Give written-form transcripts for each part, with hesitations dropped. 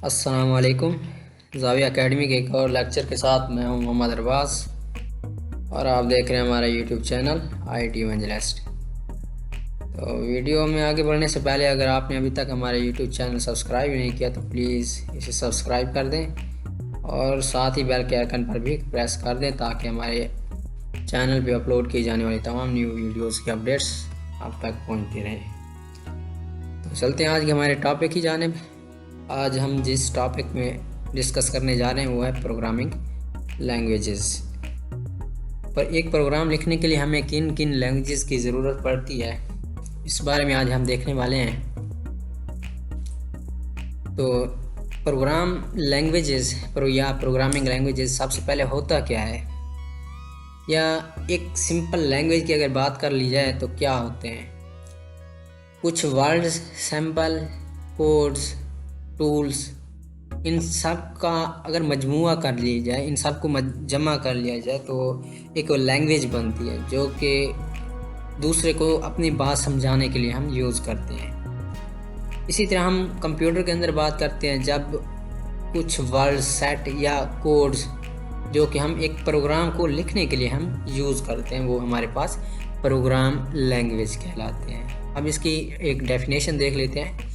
अस्सलामुअलैकुम। ज़ाविया एकेडमी के एक और लेक्चर के साथ मैं हूं मोहम्मद अरबाज और आप देख रहे हैं हमारा यूट्यूब चैनल IT इवेंजलिस्ट। तो वीडियो में आगे बढ़ने से पहले अगर आपने अभी तक हमारे यूट्यूब चैनल सब्सक्राइब नहीं किया तो प्लीज़ इसे सब्सक्राइब कर दें और साथ ही बेल के आइकन पर भी प्रेस कर दें ताकि हमारे चैनल पे अपलोड की जाने वाली तमाम न्यू वीडियोज़ की अपडेट्स आप तक पहुँचती रहें। तो चलते हैं आज के हमारे टॉपिक की जानिब। आज हम जिस टॉपिक में डिस्कस करने जा रहे हैं वो है प्रोग्रामिंग लैंग्वेजेस। पर एक प्रोग्राम लिखने के लिए हमें किन किन लैंग्वेजेस की ज़रूरत पड़ती है, इस बारे में आज हम देखने वाले हैं। तो प्रोग्राम लैंग्वेजेस या प्रोग्रामिंग लैंग्वेजेस सबसे पहले होता क्या है, या एक सिंपल लैंग्वेज की अगर बात कर ली जाए तो क्या होते हैं। कुछ वर्ड्स, सैम्पल, कोड्स, टूल्स, इन सब का अगर मजमुआ कर लिया जाए, इन सब को जमा कर लिया जाए तो एक लैंग्वेज बनती है जो कि दूसरे को अपनी बात समझाने के लिए हम यूज़ करते हैं। इसी तरह हम कंप्यूटर के अंदर बात करते हैं जब कुछ वर्ड सेट या कोड्स जो कि हम एक प्रोग्राम को लिखने के लिए हम यूज़ करते हैं वो हमारे पास प्रोग्राम लैंग्वेज कहलाते हैं। अब इसकी एक डेफिनेशन देख लेते हैं।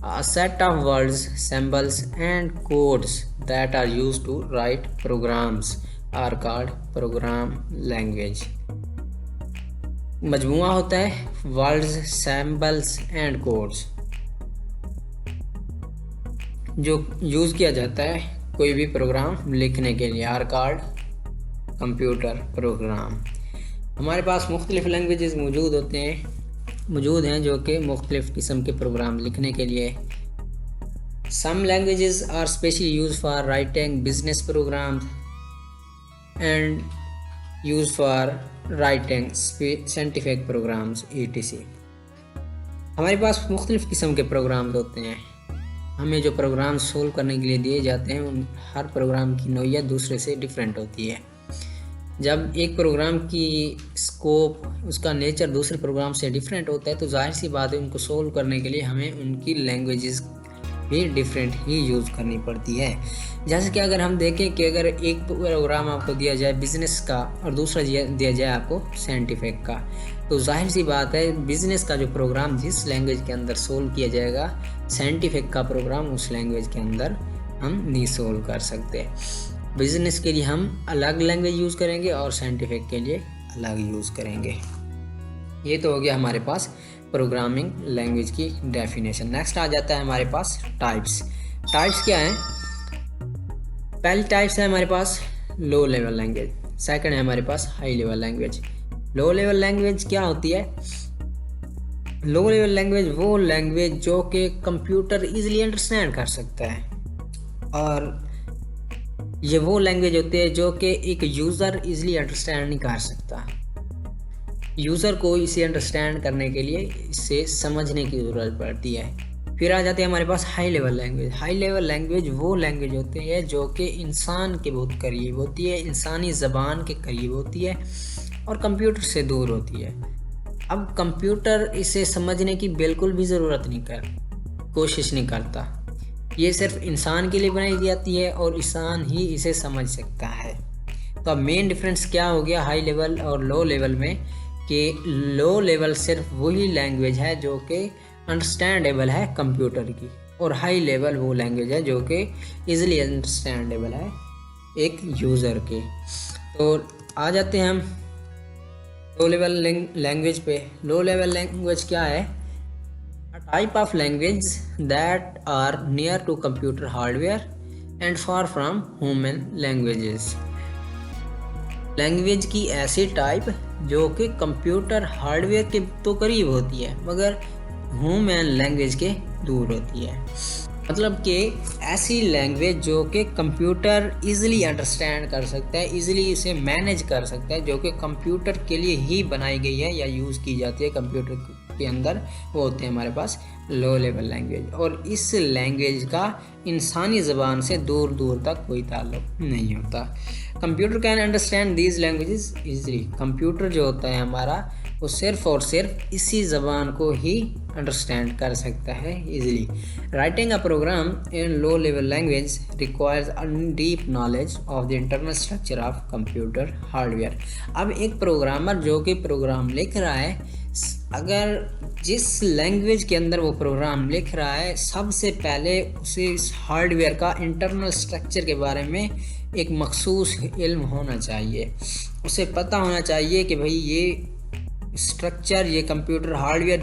A set of words, symbols and codes that are used to write programs are called program language। मजमुआ होता है वर्ड्स, सैम्बल्स एंड कोड्स जो यूज़ किया जाता है कोई भी प्रोग्राम लिखने के लिए, आर कॉल्ड कंप्यूटर प्रोग्राम। हमारे पास मुख्तलिफ लैंग्वेजेस मौजूद हैं जो कि मुख्तलिफ किस्म के प्रोग्राम लिखने के लिए। Some languages are specially use for writing business programs and use for writing scientific programs etc। हमारे पास मुख्तलिफ किस्म के प्रोग्राम्स होते हैं। हमें जो प्रोग्राम सोल्व करने के लिए दिए जाते हैं उन हर प्रोग्राम की नौइयत दूसरे से डिफरेंट होती है। जब एक प्रोग्राम की स्कोप, उसका नेचर दूसरे प्रोग्राम से डिफरेंट होता है तो जाहिर सी बात है उनको सोल्व करने के लिए हमें उनकी लैंग्वेजेस भी डिफरेंट ही यूज़ करनी पड़ती है। जैसे कि अगर हम देखें कि अगर एक प्रोग्राम आपको दिया जाए बिज़नेस का और दूसरा दिया जाए आपको साइंटिफिक का, तो जाहिर सी बात है बिज़नेस का जो प्रोग्राम जिस लैंग्वेज के अंदर सोल्व किया जाएगा, साइंटिफिक का प्रोग्राम उस लैंग्वेज के अंदर हम नहीं सोल्व कर सकते। बिज़नेस के लिए हम अलग लैंग्वेज यूज़ करेंगे और साइंटिफिक के लिए अलग यूज़ करेंगे। ये तो हो गया हमारे पास प्रोग्रामिंग लैंग्वेज की डेफिनेशन। नेक्स्ट आ जाता है हमारे पास टाइप्स। टाइप्स क्या हैं? पहली टाइप्स है हमारे पास लो लेवल लैंग्वेज, सेकंड है हमारे पास high level language. Low level language क्या होती है? लो लेवल लैंग्वेज वो लैंग्वेज जो कि कंप्यूटर इजीली अंडरस्टैंड कर सकता है, और ये वो लैंग्वेज होती है जो कि एक यूज़र इजीली अंडरस्टैंड नहीं कर सकता। यूज़र को इसे अंडरस्टैंड करने के लिए इसे समझने की ज़रूरत पड़ती है। फिर आ जाते हैं हमारे पास high level language. High level language वो लैंग्वेज होती है जो कि इंसान के बहुत करीब होती है, इंसानी ज़बान के करीब होती है और कंप्यूटर से दूर होती है। अब कंप्यूटर इसे समझने की बिल्कुल भी ज़रूरत कोशिश नहीं करता। ये सिर्फ इंसान के लिए बनाई जाती है और इंसान ही इसे समझ सकता है। तो अब मेन डिफरेंस क्या हो गया हाई लेवल और लो लेवल में, कि लो लेवल सिर्फ वही लैंग्वेज है जो कि अंडरस्टैंडेबल है कंप्यूटर की, और हाई लेवल वो लैंग्वेज है जो कि इजीली अंडरस्टैंडेबल है एक यूज़र के। तो आ जाते हैं हम लो लेवल लैंग्वेज पे। लो लेवल लैंग्वेज क्या है? A type of language that are near to computer hardware and far from human languages। Language की ऐसी टाइप जो कि कंप्यूटर हार्डवेयर के तो करीब होती है मगर ह्यूमन लैंग्वेज के दूर होती है। मतलब कि ऐसी लैंग्वेज जो कि कंप्यूटर इजीली अंडरस्टैंड कर सकता है, इजीली इसे मैनेज कर सकता है, जो कि कंप्यूटर के लिए ही बनाई गई है या यूज़ की जाती है कंप्यूटर के अंदर, वो होते हैं हमारे पास लो लेवल लैंग्वेज। और इस लैंग्वेज का इंसानी ज़बान से दूर दूर तक कोई ताल्लुक नहीं होता। Computer can understand these languages easily. Computer जो होता है हमारा वो सिर्फ़ और सिर्फ इसी ज़बान को ही अंडरस्टैंड कर सकता है easily. Writing a program in low level language requires a deep knowledge of the internal structure of computer hardware. अब एक प्रोग्रामर जो कि प्रोग्राम लिख रहा है, अगर जिस लैंग्वेज के अंदर वो प्रोग्राम लिख रहा है, सबसे पहले उसे इस हार्डवेयर का इंटरनल स्ट्रक्चर के बारे में एक मखसूस इल्म होना चाहिए। उसे पता होना चाहिए कि भाई ये स्ट्रक्चर, ये कंप्यूटर हार्डवेयर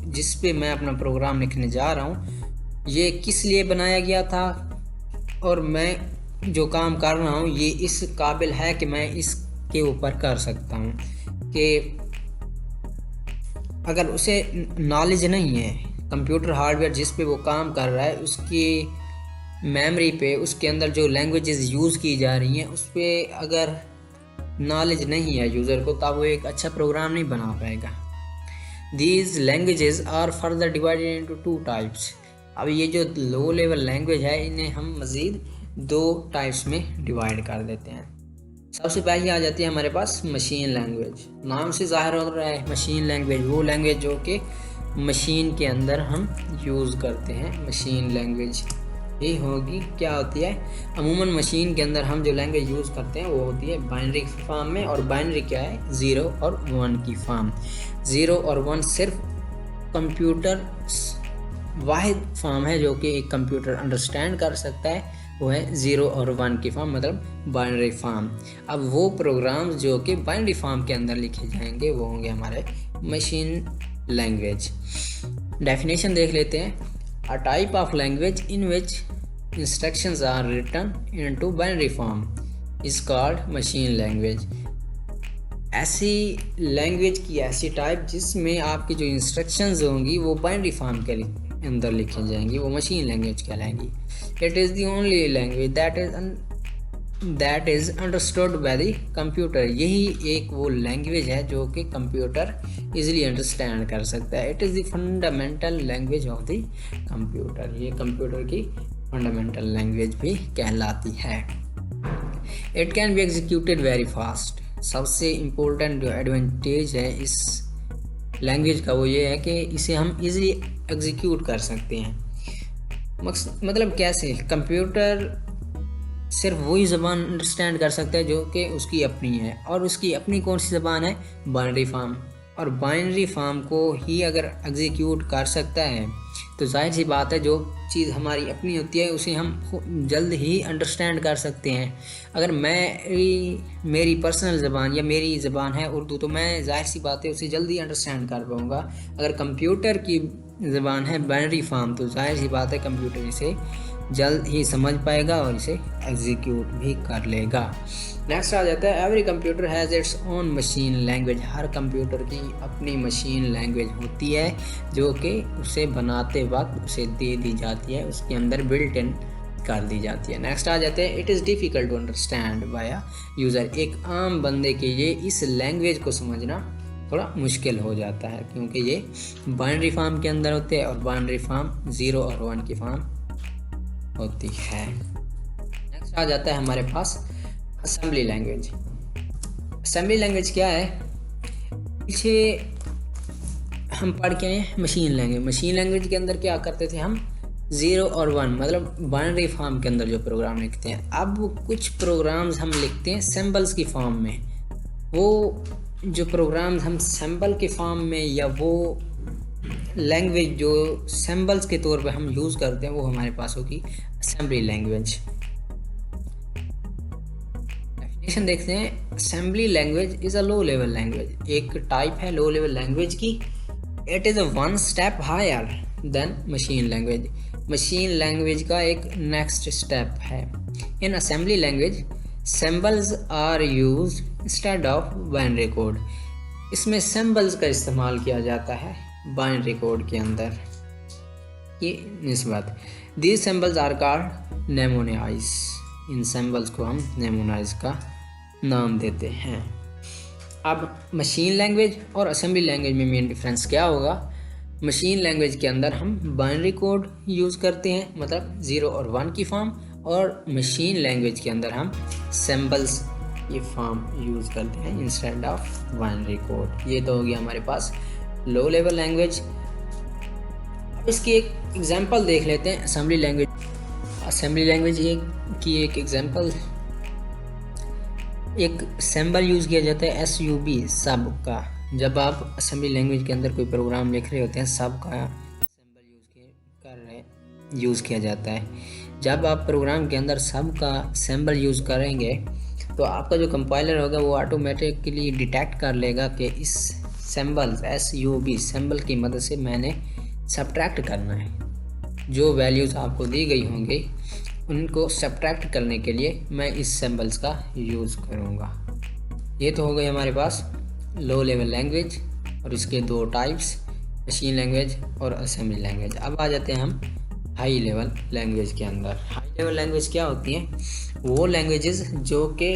जिस पे मैं अपना प्रोग्राम लिखने जा रहा हूँ, ये किस लिए बनाया गया था और मैं जो काम कर रहा हूँ ये इस काबिल है कि मैं इसके ऊपर कर सकता हूँ। कि अगर उसे नॉलेज नहीं है कंप्यूटर हार्डवेयर जिस पे वो काम कर रहा है, उसकी मेमोरी पे, उसके अंदर जो लैंग्वेजेस यूज़ की जा रही हैं उस पर अगर नॉलेज नहीं है यूज़र को, तब वो एक अच्छा प्रोग्राम नहीं बना पाएगा। These languages are further divided into 2 types. अब ये जो लो लेवल लैंग्वेज है इन्हें हम मज़ीद 2 टाइप्स में डिवाइड कर देते हैं। सबसे पहले आ जाती है हमारे पास मशीन लैंग्वेज। नाम से ज़ाहिर हो रहा है मशीन लैंग्वेज, वो लैंग्वेज जो कि मशीन के अंदर हम यूज़ करते हैं। मशीन लैंग्वेज ये होगी, क्या होती है, अमूमन मशीन के अंदर हम जो लैंग्वेज यूज़ करते हैं वो होती है बाइनरी फॉर्म में। और बाइनरी क्या है, 0 और 1 की फॉर्म। 0 और 1 सिर्फ कंप्यूटर वाहिद फॉर्म है जो कि एक कंप्यूटर अंडरस्टैंड कर सकता है, वो है 0 और 1 की फॉर्म, मतलब बाइनरी फॉर्म। अब वो प्रोग्राम्स जो कि बाइनरी फॉर्म के अंदर लिखे जाएंगे वो होंगे हमारे मशीन लैंग्वेज। डेफिनेशन देख लेते हैं। A type of language in which instructions are written into binary form is called machine language। ऐसी लैंग्वेज की ऐसी टाइप जिसमें आपकी जो इंस्ट्रक्शंस होंगी वो बाइनरी फॉर्म के अंदर लिखी जाएंगी, वो मशीन लैंग्वेज कहलाएंगी। It is the only language that is understood by the computer. यही एक वो लैंग्वेज है जो कि कंप्यूटर इजीली अंडरस्टैंड कर सकता है। It is the fundamental language of the computer. ये कंप्यूटर की फंडामेंटल लैंग्वेज भी कहलाती है। It can be executed very fast. सबसे इम्पोर्टेंट जो एडवांटेज है इस लैंग्वेज का वो ये है कि इसे हम इजीली एग्जीक्यूट कर सकते हैं। मतलब कैसे, कंप्यूटर सिर्फ वही ज़बान अंडरस्टैंड कर सकता है जो कि उसकी अपनी है, और उसकी अपनी कौन सी ज़बान है, बाइनरी फॉर्म। और बाइनरी फॉर्म को ही अगर एग्जीक्यूट कर सकता है तो जाहिर सी बात है जो चीज़ हमारी अपनी होती है उसे हम जल्द ही अंडरस्टैंड कर सकते हैं। अगर मेरी पर्सनल ज़बान या मेरी ज़बान है उर्दू, तो मैं जाहिर सी बात है उसे जल्दी अंडरस्टैंड कर पाऊँगा। अगर कंप्यूटर की ज़बान है बाइनरी फॉर्म, तो जाहिर सी बात है कंप्यूटर इसे जल्द ही समझ पाएगा और इसे एग्जीक्यूट भी कर लेगा। नेक्स्ट आ जाता है every computer has its own machine language. Her computer की अपनी मशीन लैंग्वेज होती है जो कि उसे बनाते वक्त उसे दे दी जाती है, उसके अंदर बिल्ट इन कर दी जाती है। नेक्स्ट आ जाते हैं it is difficult to understand by a user. एक आम बंदे के लिए इस लैंग्वेज को समझना थोड़ा मुश्किल हो जाता है क्योंकि ये बाइनरी फॉर्म के अंदर होते हैं और बाइनरी फॉर्म 0 और 1 की फॉर्म होती है। नेक्स्ट आ जाता है हमारे पास असेंबली लैंग्वेज। असेंबली लैंग्वेज क्या है, पीछे हम पढ़ के आए मशीन लैंग्वेज। मशीन लैंग्वेज के अंदर क्या करते थे हम, 0 और 1 मतलब बाइनरी फॉर्म के अंदर जो प्रोग्राम लिखते हैं। अब कुछ प्रोग्राम्स हम लिखते हैं सिंबल्स की फॉर्म में। वो जो प्रोग्राम्स हम सिंबल के फॉर्म में या वो लैंग्वेज जो सिंबल्स के तौर पे हम यूज़ करते हैं वो हमारे पास होगी असेंबली लैंग्वेज। डेफिनेशन देखते हैं। Assembly language is a low level language. एक टाइप है लो लेवल लैंग्वेज की। It is a 1 step higher than machine language. Machine language का एक नेक्स्ट स्टेप है। In assembly language symbols are used instead of binary code. इसमें symbols का इस्तेमाल किया जाता है बाइनरी कोड के अंदर की निस्बत। These symbols are called mnemonics. इन सिंबल्स को हम नेमोनाइज का नाम देते हैं। अब मशीन लैंग्वेज और असेंबली लैंग्वेज में मेन डिफरेंस क्या होगा। मशीन लैंग्वेज के अंदर हम बाइनरी कोड यूज़ करते हैं, मतलब 0 और 1 की फॉर्म, और मशीन लैंग्वेज के अंदर हम सिंबल्स ये फॉर्म यूज़ करते हैं इंस्टेड ऑफ बाइनरी कोड। ये तो हो गया हमारे पास लो लेवल लैंग्वेज। इसकी एक एग्जांपल देख लेते हैं। असेंबली लैंग्वेज की एक एग्जांपल, एक सिंबल यूज़ किया जाता है SUB, सब का। जब आप असेंबली लैंग्वेज के अंदर कोई प्रोग्राम लिख रहे होते हैं, सब का सिंबल यूज़ किया जाता है। जब आप प्रोग्राम के अंदर सब का सिंबल यूज़ करेंगे तो आपका जो कंपाइलर होगा वो ऑटोमेटिकली डिटेक्ट कर लेगा कि इस सिंबल SUB सिंबल की मदद से मैंने सब्ट्रैक्ट करना है। जो वैल्यूज़ आपको दी गई होंगी उनको सब्ट्रैक्ट करने के लिए मैं इस सिंबल्स का यूज़ करूँगा। ये तो हो गई हमारे पास लो लेवल लैंग्वेज और इसके दो टाइप्स, मशीन लैंग्वेज और असेंबली लैंग्वेज। अब आ जाते हैं हम हाई लेवल लैंग्वेज के अंदर। हाई लेवल लैंग्वेज क्या होती हैं? वो लैंग्वेजेस जो कि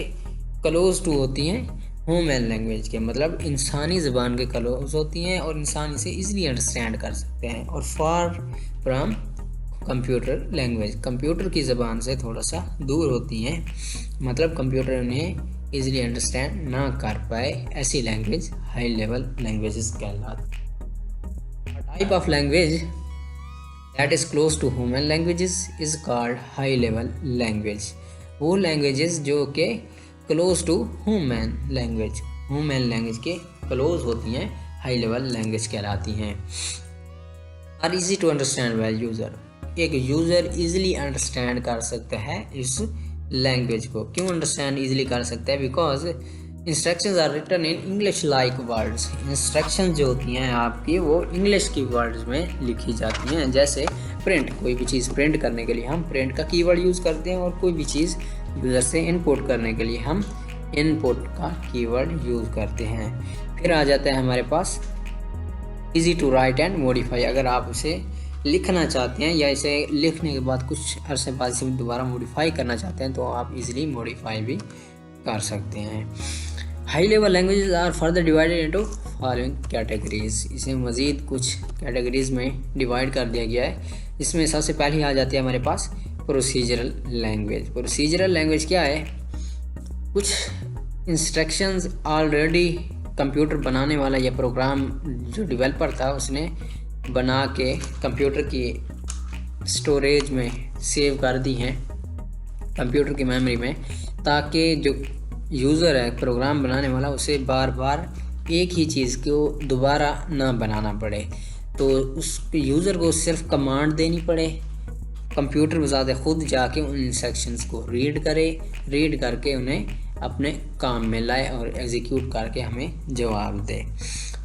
क्लोज टू होती हैं ह्यूमन लैंग्वेज के, मतलब इंसानी ज़बान के क्लोज होती हैं और इंसान इसे ईज़िली अंडरस्टैंड कर सकते हैं। और फार फ्राम कंप्यूटर लैंग्वेज, कंप्यूटर की ज़बान से थोड़ा सा दूर होती हैं, मतलब कंप्यूटर उन्हें ईज़िली अंडरस्टैंड ना कर पाए। ऐसी लैंग्वेज हाई लेवल लैंग्वेजेस कहलाती हैं। Type of language that is close to human languages is called high level language. वो लैंग्वेजेस जो कि क्लोज टू ह्यूमन लैंग्वेज के क्लोज होती हैं हाई लेवल लैंग्वेज कहलाती हैं। Are easy to understand by user, एक यूज़र इजीली अंडरस्टैंड कर सकता है इस लैंग्वेज को। क्यों अंडरस्टैंड इजीली कर सकता है? Because instructions are written in English like words. Instructions जो होती हैं आपकी वो इंग्लिश की वर्ड्स में लिखी जाती हैं। जैसे प्रिंट, कोई भी चीज़ प्रिंट करने के लिए हम प्रिंट का कीवर्ड यूज़ करते हैं, और कोई भी चीज़ यूज़र से इनपुट करने के लिए हम इनपुट का कीवर्ड यूज़ करते हैं। फिर आ जाता है हमारे पास easy to write and modify. अगर आप उसे लिखना चाहते हैं या इसे लिखने के बाद कुछ अरसे बाद इसे दोबारा मॉडिफाई करना चाहते हैं तो आप इजीली मॉडिफाई भी कर सकते हैं। High level languages are further divided into following categories. इसे मज़ीद कुछ कैटेगरीज में डिवाइड कर दिया गया है। इसमें सबसे पहले आ जाती है हमारे पास प्रोसीजरल लैंग्वेज। प्रोसीजरल लैंग्वेज क्या है? कुछ इंस्ट्रक्शंस ऑलरेडी कंप्यूटर बनाने वाला या प्रोग्राम जो डेवलपर था उसने बना के कंप्यूटर की स्टोरेज में सेव कर दी हैं, कंप्यूटर की मेमोरी में, ताकि जो यूज़र है प्रोग्राम बनाने वाला उसे बार बार एक ही चीज़ को दोबारा ना बनाना पड़े। तो उस यूज़र को सिर्फ कमांड देनी पड़े, कंप्यूटर बजाते खुद जाके उन इंस्ट्रक्शंस को रीड करके उन्हें अपने काम में लाए और एग्जीक्यूट करके हमें जवाब दे।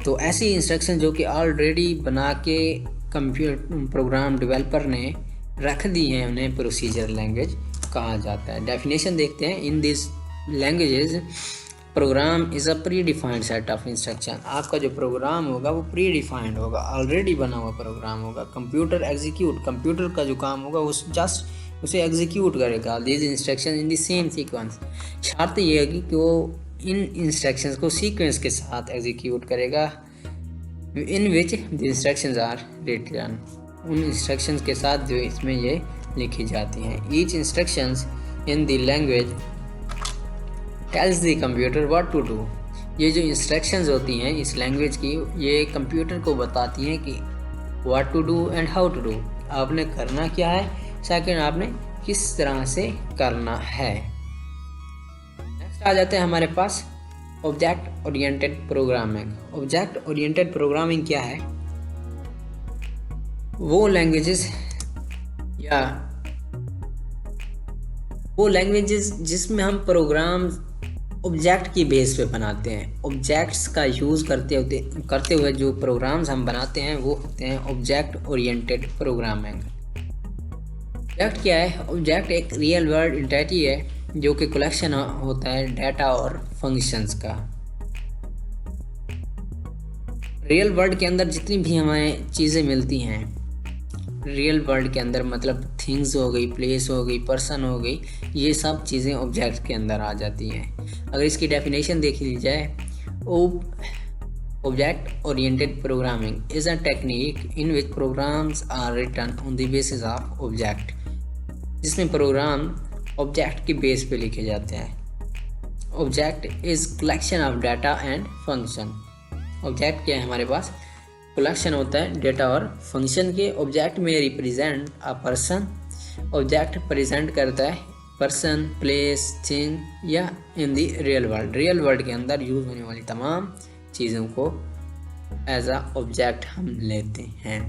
तो ऐसी इंस्ट्रक्शन जो कि ऑलरेडी बना के प्रोग्राम डेवलपर ने रख दी हैं उन्हें प्रोसीजर लैंग्वेज कहा जाता है। डेफिनेशन देखते हैं। In this languages program is a predefined set of instruction. आपका जो प्रोग्राम होगा वो प्री डिफाइंड होगा, ऑलरेडी बना हुआ प्रोग्राम होगा। कंप्यूटर का जो काम होगा उस जस्ट उसे एग्जीक्यूट करेगा this instruction in the same sequence. शर्त ये है कि वो इन इंस्ट्रक्शंस को सीक्वेंस के साथ एग्जीक्यूट करेगा in which the instructions are written, उन इंस्ट्रक्शंस के साथ जो इसमें ये लिखी जाती हैं। Each instructions in the language tells the computer what to do. ये जो इंस्ट्रक्शंस होती हैं इस लैंग्वेज की, ये कंप्यूटर को बताती हैं कि what to do and how to do, आपने करना क्या है, सेकंड आपने किस तरह से करना है। नेक्स्ट आ जाते हैं हमारे पास object oriented programming. Object oriented programming क्या है? वो लैंग्वेजेस जिसमें हम प्रोग्राम ऑब्जेक्ट की बेस पे बनाते हैं। ऑब्जेक्ट्स का यूज़ करते हुए जो प्रोग्राम्स हम बनाते हैं वो होते हैं ऑब्जेक्ट ओरिएंटेड प्रोग्रामिंग। ऑब्जेक्ट क्या है? ऑब्जेक्ट एक रियल वर्ल्ड एंटिटी है जो कि कलेक्शन होता है डाटा और फंक्शंस का। रियल वर्ल्ड के अंदर जितनी भी हमें चीज़ें मिलती हैं, रियल वर्ल्ड के अंदर मतलब थिंग्स हो गई, प्लेस हो गई, पर्सन हो गई, ये सब चीज़ें ऑब्जेक्ट के अंदर आ जाती हैं। अगर इसकी डेफिनेशन देख ली जाए, object oriented programming is a technique in which programs are written on the basis of object, जिसमें प्रोग्राम ऑब्जेक्ट की बेस पे लिखे जाते हैं। Object is collection of data and function. Object क्या है हमारे पास? कलेक्शन होता है डेटा और फंक्शन के। ऑब्जेक्ट में represent a person, object present करता है पर्सन, प्लेस, थिंग या इन दी रियल वर्ल्ड। रियल वर्ल्ड के अंदर यूज होने वाली तमाम चीज़ों को एज अ ऑब्जेक्ट हम लेते हैं।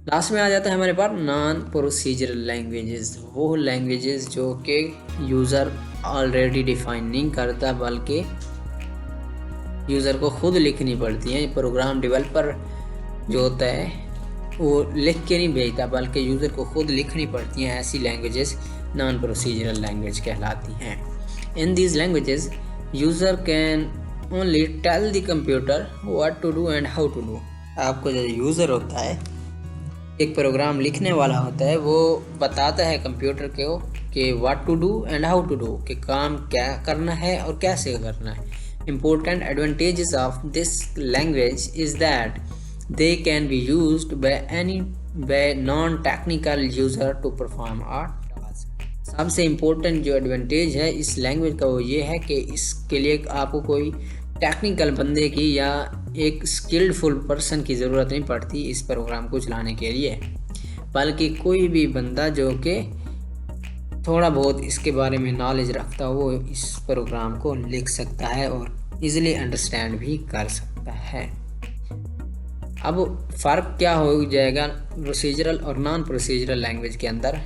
लास्ट में आ जाता है हमारे पास नॉन प्रोसीजरल लैंग्वेजेस, वो लैंग्वेजेस जो कि यूज़र ऑलरेडी डिफाइन नहीं करता बल्कि यूज़र को खुद लिखनी पड़ती हैं। प्रोग्राम डेवलपर जो होता है वो लिख के नहीं भेजता बल्कि यूज़र को खुद लिखनी पड़ती हैं। ऐसी लैंग्वेजेस नॉन प्रोसीजरल लैंग्वेज कहलाती हैं। In these languages user can only tell the computer what to do and how to do. आपको जो यूज़र होता है, एक प्रोग्राम लिखने वाला होता है, वो बताता है कंप्यूटर को कि what to do and how to do, कि काम क्या करना है और कैसे करना है। Important advantages of this language is that they can be used by non-technical user to perform a task। सबसे इम्पोर्टेंट जो एडवांटेज है इस लैंग्वेज का वो ये है कि इसके लिए आपको कोई टेक्निकल बंदे की या एक स्किल्डफुल पर्सन की ज़रूरत नहीं पड़ती इस प्रोग्राम को चलाने के लिए, बल्कि कोई भी बंदा जो कि थोड़ा बहुत इसके बारे में नॉलेज रखता हो वो इस प्रोग्राम को लिख सकता है और इजीली अंडरस्टैंड भी कर सकता है। अब फ़र्क क्या हो जाएगा प्रोसीजरल और नॉन प्रोसीजरल लैंग्वेज के अंदर।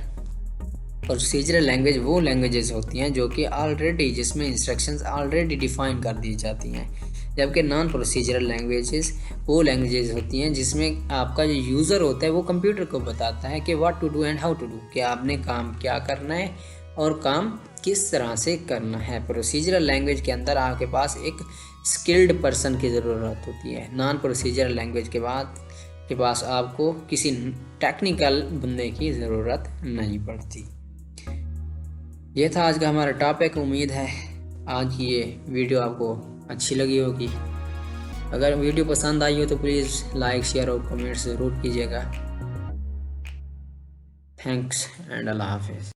प्रोसीजरल लैंग्वेज वो लैंग्वेजेस होती हैं जो कि ऑलरेडी जिसमें इंस्ट्रक्शंस ऑलरेडी डिफाइन कर दी जाती हैं, जबकि नॉन प्रोसीजरल लैंग्वेजेस वो लैंग्वेजेस होती हैं जिसमें आपका जो यूज़र होता है वो कंप्यूटर को बताता है कि what to do and how to do, कि आपने काम क्या करना है और काम किस तरह से करना है। प्रोसीजरल लैंग्वेज के अंदर आपके पास एक स्किल्ड पर्सन की ज़रूरत होती है। नॉन प्रोसीजरल लैंग्वेज के पास आपको किसी टेक्निकल बंदे की ज़रूरत नहीं पड़ती। ये था आज का हमारा टॉपिक। उम्मीद है आज की ये वीडियो आपको अच्छी लगी होगी। अगर वीडियो पसंद आई हो तो प्लीज़ लाइक, शेयर और कमेंट ज़रूर कीजिएगा। थैंक्स एंड अल्लाह हाफिज़।